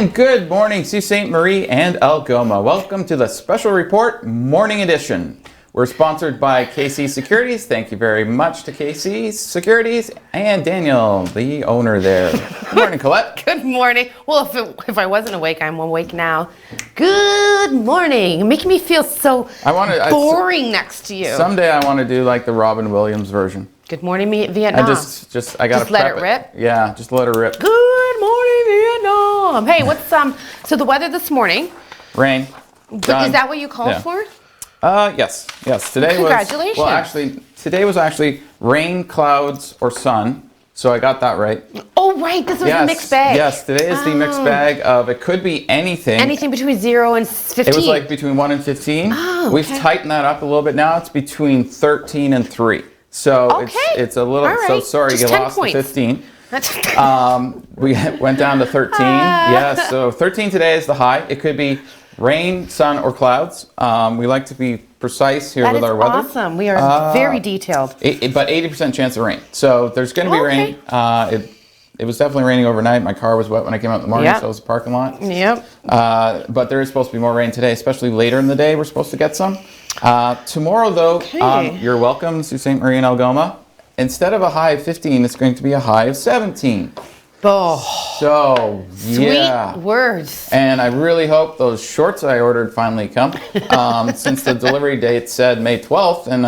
And good morning, Sault Ste. Marie and Algoma. Welcome to the Special Report Morning Edition. We're sponsored by KC Securities. Thank you very much to KC Securities and Daniel, the owner there. Good morning, Colette. Good morning. Well, if I wasn't awake, I'm awake now. Good morning. You're making me feel so boring next to you. Someday I want to do like the Robin Williams version. Good morning, Vietnam. I gotta let it rip. Yeah, just let it rip. Good morning, Vietnam. Hey, what's so the weather this morning? Rain. Done. Is that what you called for? Yes. Today Congratulations. Today was actually rain, clouds, or sun. So I got that right. Oh, right. This was a mixed bag. Yes, today is the mixed bag of it could be anything. Anything between 0 and 15. It was like between 1 and 15. Oh, okay. We've tightened that up a little bit now. It's between 13 and 3. So it's a little. Right. So sorry, just you 10 lost points. the 15. That's We went down to 13. Yes, so 13 today is the high. It could be rain, sun, or clouds. We like to be precise here with our weather. That's awesome. We are very detailed. But 80% chance of rain. So there's going to be rain. It was definitely raining overnight. My car was wet when I came out in the morning, so it was a parking lot. Yep. But there is supposed to be more rain today, especially later in the day. We're supposed to get some. Tomorrow, though, you're welcome to St. Marie and Algoma. Instead of a high of 15, it's going to be a high of 17. Oh, so, yeah. Sweet words. And I really hope those shorts I ordered finally come. Since the delivery date said May 12th, and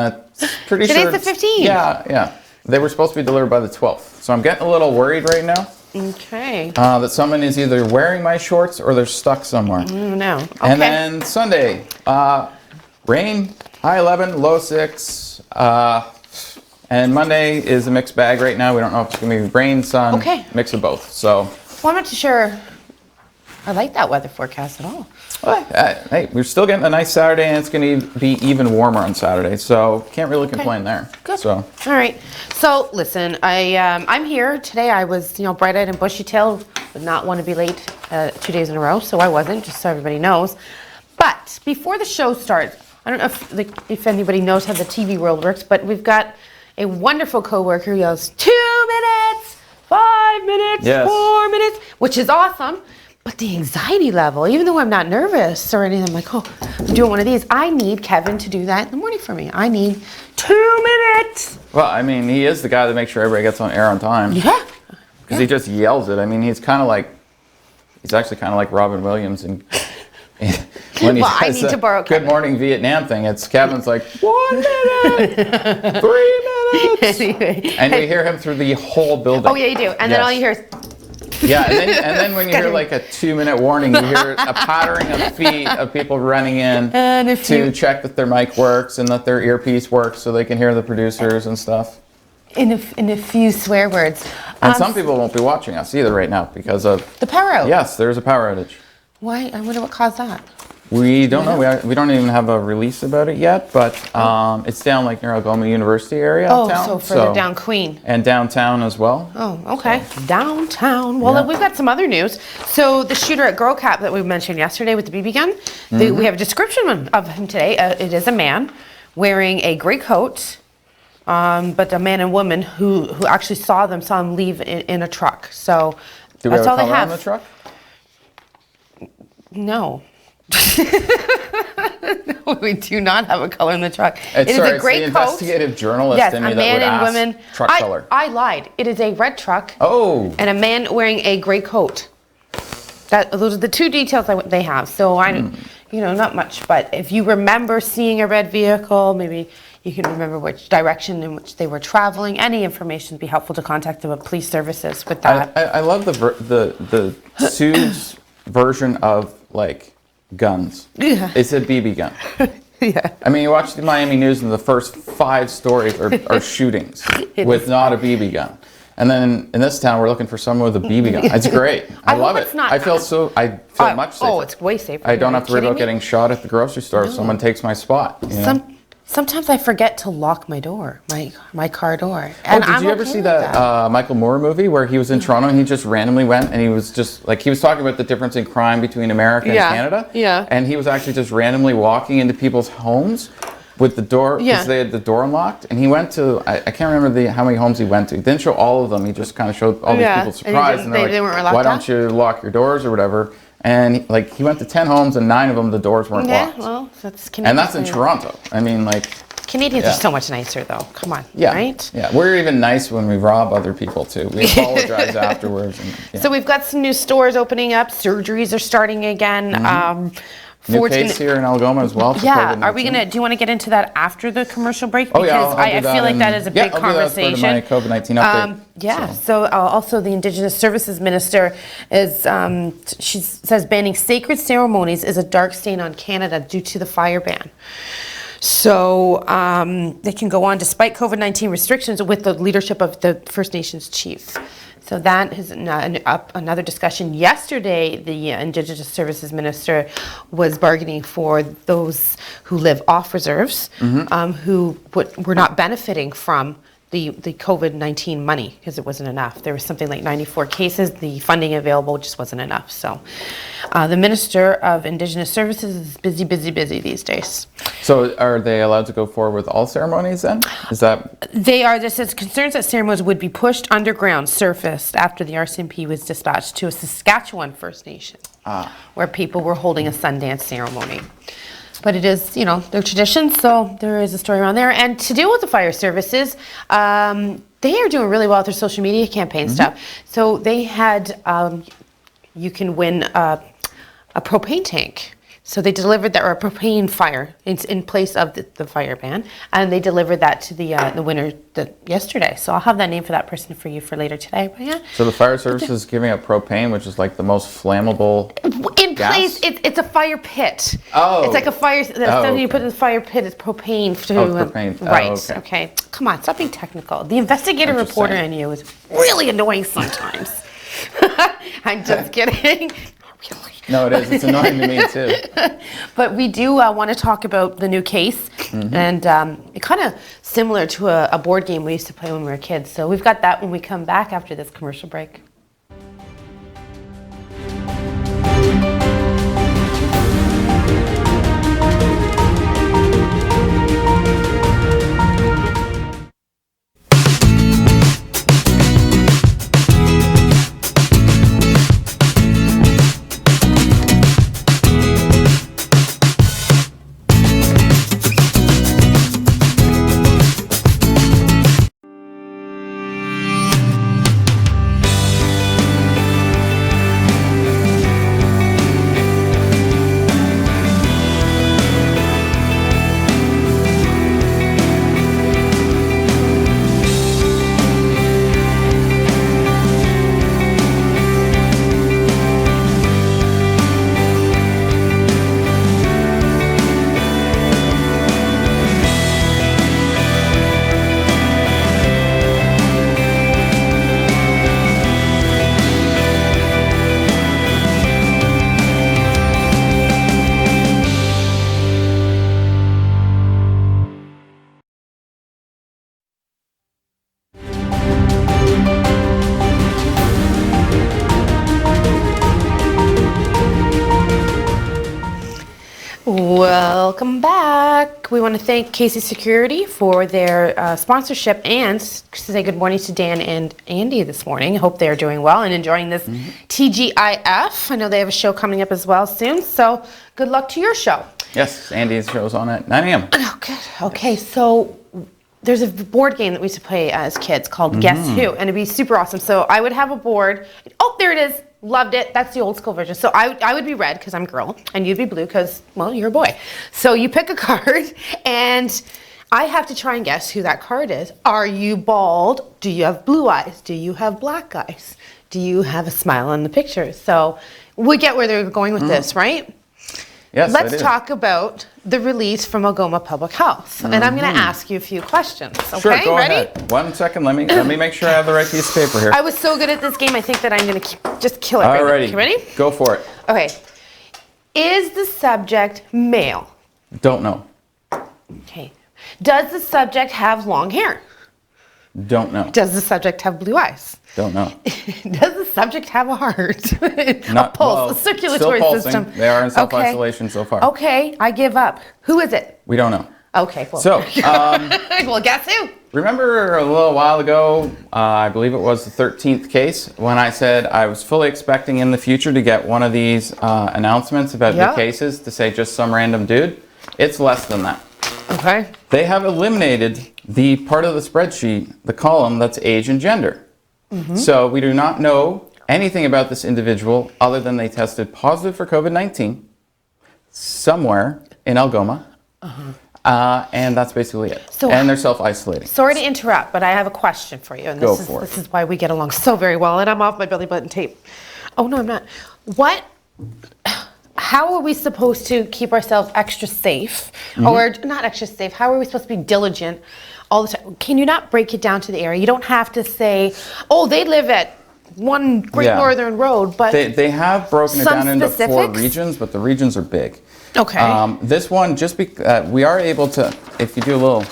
pretty sure... Today's the 15th. Yeah. They were supposed to be delivered by the 12th. So I'm getting a little worried right now. Okay. That someone is either wearing my shorts or they're stuck somewhere. No. Okay. And then Sunday, rain, high 11, low 6. And Monday is a mixed bag right now. We don't know if it's going to be rain, sun, mix of both. So. Well, I'm not too sure I like that weather forecast at all. Well, hey, we're still getting a nice Saturday, and it's going to be even warmer on Saturday. So can't really complain there. Good. So. All right. So listen, I'm here today. I was bright-eyed and bushy-tailed. Would not want to be late 2 days in a row, so I wasn't. Just so everybody knows. But before the show starts, I don't know if anybody knows how the TV world works, but we've got a wonderful coworker who yells 2 minutes, 5 minutes, 4 minutes, which is awesome. But the anxiety level, even though I'm not nervous or anything, I'm like, I'm doing one of these. I need Kevin to do that in the morning for me. I need 2 minutes. Well, I mean, he is the guy that makes sure everybody gets on air on time. Yeah. Because he just yells it. I mean, he's actually kind of like Robin Williams and. When he I need to borrow Kevin. Good morning Vietnam thing, it's Kevin's like 1 minute, 3 minutes, anyway. And you hear him through the whole building. Oh yeah, you do, and then all you hear is. Yeah, and then when you hear like a 2 minute warning, you hear a pattering of feet of people running in to check that their mic works and that their earpiece works so they can hear the producers and stuff. In a few swear words. And some people won't be watching us either right now because of the power outage. Yes, there's a power outage. Why? I wonder what caused that. We don't know. We don't even have a release about it yet, but it's down like near Algoma University area. So further down Queen. And downtown as well. Oh, okay. So. Downtown. Well, we've got some other news. So the shooter at Girl Cap that we mentioned yesterday with the BB gun, we have a description of him today. It is a man wearing a gray coat, but a man and woman who actually saw him leave in a truck. So that's all they have. On the truck? No. No, we do not have a color in the truck. It is a gray coat. Investigative journalist in me that would ask women. Truck color. I lied. It is a red truck. Oh. And a man wearing a gray coat. Those are the two details they have. So not much. But if you remember seeing a red vehicle, maybe you can remember which direction in which they were traveling. Any information would be helpful to contact the police services with that. I love the Sioux's version of like guns. Yeah. It's a BB gun. Yeah. I mean, you watch the Miami news and the first 5 stories are shootings with not a BB gun. And then in this town, we're looking for someone with a BB gun. It's great. I love it. I feel much safer. Oh, it's way safer. I don't have to worry about getting shot at the grocery store if someone takes my spot. Sometimes I forget to lock my door, my car door. And did you ever see that Michael Moore movie where he was in Toronto and he just randomly went and he was just like, he was talking about the difference in crime between America and Canada. Yeah. And he was actually just randomly walking into people's homes with the door, because they had the door unlocked. And he went to, I can't remember how many homes he went to. He didn't show all of them. He just kind of showed all these people surprised. And they weren't locked why don't you lock your doors or whatever? And like he went to 10 homes and 9 of them the doors weren't locked. well, that's Canadian. And that's in Toronto. I mean, like Canadians are so much nicer, though. Come on, right? Yeah, we're even nice when we rob other people too. We apologize afterwards. And, So we've got some new stores opening up. Surgeries are starting again. New case here in Algoma as well. For Yeah, are we gonna? Do you want to get into that after the commercial break? Oh Because yeah, I'll I do that feel like that is a big I'll conversation. do that as part of my COVID-19 update. So also the Indigenous Services Minister is, she says banning sacred ceremonies is a dark stain on Canada due to the fire ban. So they can go on despite COVID-19 restrictions with the leadership of the First Nations chiefs. So that is another discussion. Yesterday, the Indigenous Services Minister was bargaining for those who live off reserves, who were not benefiting from the COVID-19 money because it wasn't enough. There was something like 94 cases. The funding available just wasn't enough. So the Minister of Indigenous Services is busy these days. So are they allowed to go forward with all ceremonies then? Is that? They are. This says concerns that ceremonies would be pushed underground surfaced after the RCMP was dispatched to a Saskatchewan First Nation, where people were holding a Sundance ceremony. But it is, their tradition, so there is a story around there. And to deal with the fire services, they are doing really well with their social media campaign stuff. So they had, you can win a propane tank. So they delivered that, or a propane fire in place of the fire ban, and they delivered that to the winner yesterday. So I'll have that name for that person for you for later today. But yeah. So the fire service is giving up propane, which is like the most flammable gas? Place. It's a fire pit. Oh. It's like a fire. Something you put in the fire pit is propane. Propane. Right. Okay. Come on. Stop being technical. The investigative reporter in you is really annoying sometimes. I'm just kidding. Really. No, it is. It's annoying to me too. But we do want to talk about the new case, and it kind of similar to a board game we used to play when we were kids. So we've got that when we come back after this commercial break. Welcome back. We want to thank Casey Security for their sponsorship and say good morning to Dan and Andy this morning. I hope they're doing well and enjoying this TGIF. I know they have a show coming up as well soon, so good luck to your show. Yes, Andy's show's on at 9 a.m. Oh, good. Okay, so there's a board game that we used to play as kids called Guess Who, and it'd be super awesome. So I would have a board. Oh, there it is. Loved it. That's the old school version. So I would be red because I'm a girl, and you'd be blue because, well, you're a boy. So you pick a card, and I have to try and guess who that card is. Are you bald? Do you have blue eyes? Do you have black eyes? Do you have a smile on the picture? So we get where they're going with this, right? Yes, Let's talk about the release from Algoma Public Health. And I'm going to ask you a few questions. Okay, sure, go ready? ahead. 1 second. Let me make sure I have the right piece of paper here. I was so good at this game, I think that I'm going to just kill it right now. Alrighty. You ready? Go for it. Okay. Is the subject male? Don't know. Okay. Does the subject have long hair? Don't know. Does the subject have blue eyes? Don't know. Does the subject have a heart? Not, a pulse, well, a circulatory still pulsing. system? They are in self-isolation so far. Okay, I give up. Who is it? We don't know. Okay, well. So, well, guess who? remember a little while ago, I believe it was the 13th case, when I said I was fully expecting in the future to get one of these announcements about new cases to say just some random dude? It's less than that. Okay. They have eliminated the part of the spreadsheet, the column that's age and gender. So we do not know anything about this individual other than they tested positive for COVID-19 somewhere in Algoma. And that's basically it. So, and they're self-isolating. Sorry to interrupt, but I have a question for you. And this is why we get along so very well. And I'm off my belly button tape. Oh, no, I'm not. How are we supposed to keep ourselves extra safe? Or not extra safe, how are we supposed to be diligent all the time? Can you not break it down to the area? You don't have to say, oh, they live at one Great Northern Road, but they have broken it down into specifics? 4 regions, but the regions are big. Okay. This one, we are able to, if you do a little,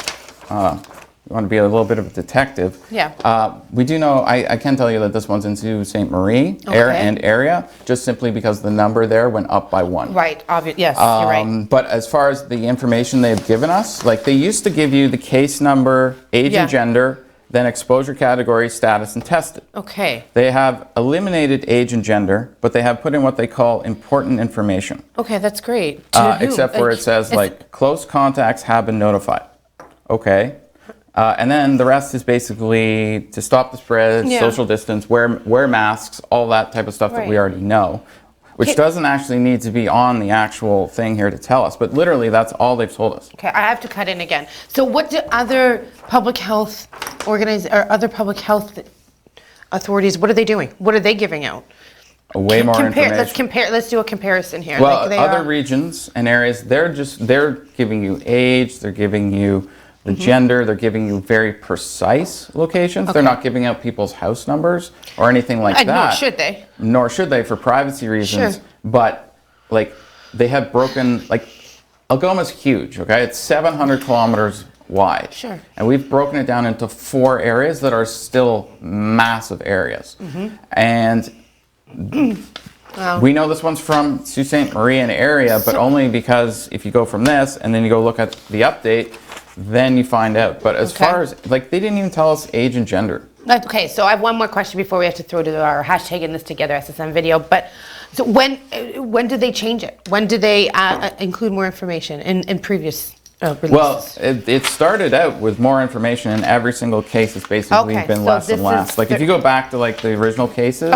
you want to be a little bit of a detective. Yeah. We do know, I can tell you that this one's into Sault Ste. Marie area, just simply because the number there went up by 1. Right, yes, you're right. But as far as the information they've given us, like they used to give you the case number, age and gender, then exposure category, status, and tested. Okay. They have eliminated age and gender, but they have put in what they call important information. Okay, that's great. Except where it says like close contacts have been notified. Okay. And then the rest is basically to stop the spread, social distance, wear masks, all that type of stuff that we already know. Which doesn't actually need to be on the actual thing here to tell us, but literally that's all they've told us. Okay, I have to cut in again. So what do other public health authorities, what are they doing? What are they giving out? Way more information. Let's do a comparison here. Well, other regions and areas, they're giving you age, they're giving you the gender, they're giving you very precise locations. They're not giving out people's house numbers or anything like that. Nor should they. Nor should they for privacy reasons. Sure. But like they have broken, like Algoma's huge, okay? It's 700 kilometers wide. Sure. And we've broken it down into 4 areas that are still massive areas. And we know this one's from Sault Ste. Marie and area, but only because if you go from this and then you go look at the update, then you find out. But as far as, like, they didn't even tell us age and gender. Okay, so I have one more question before we have to throw to our hashtagging this together SSM video. But so when did they change it? When did they include more information in previous releases? Well, it started out with more information in every single case. It's basically been less and less. Like if you go back to like the original cases,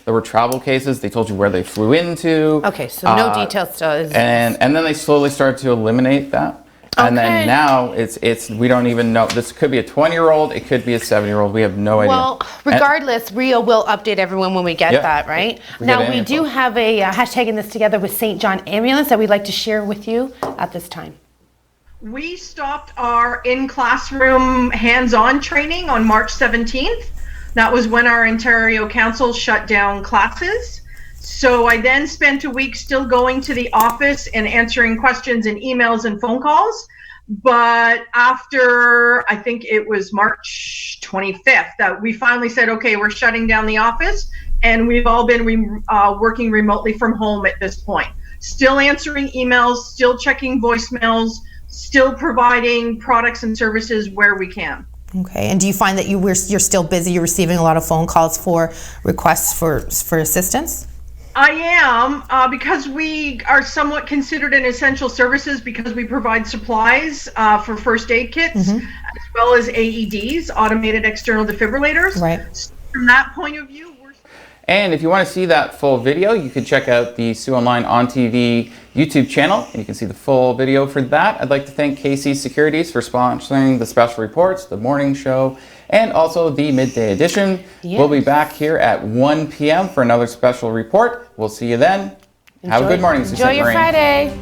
there were travel cases. They told you where they flew into. Okay, so no details still. And then they slowly started to eliminate that. And then now it's we don't even know. This could be a 20-year-old. It could be a 7-year-old. We have no idea. Well, regardless, Rio will update everyone when we get that, right? Now, we do have a hashtag in this together with St. John Ambulance that we'd like to share with you at this time. We stopped our in-classroom hands-on training on March 17th. That was when our Ontario Council shut down classes. So I then spent a week still going to the office and answering questions and emails and phone calls. But after, I think it was March 25th, that we finally said, okay, we're shutting down the office. And we've all been working remotely from home at this point. Still answering emails, still checking voicemails, still providing products and services where we can. Okay, and do you find that you're still busy? You're receiving a lot of phone calls for requests for assistance? I am, because we are somewhat considered an essential services because we provide supplies for first aid kits, as well as AEDs, automated external defibrillators. Right. So from that point of view, and if you want to see that full video, you can check out the Sioux Online on TV YouTube channel, and you can see the full video for that. I'd like to thank KC Securities for sponsoring the special reports, the morning show, and also the midday edition. Yes. We'll be back here at 1 p.m. for another special report. We'll see you then. Have a good morning. Enjoy your Friday.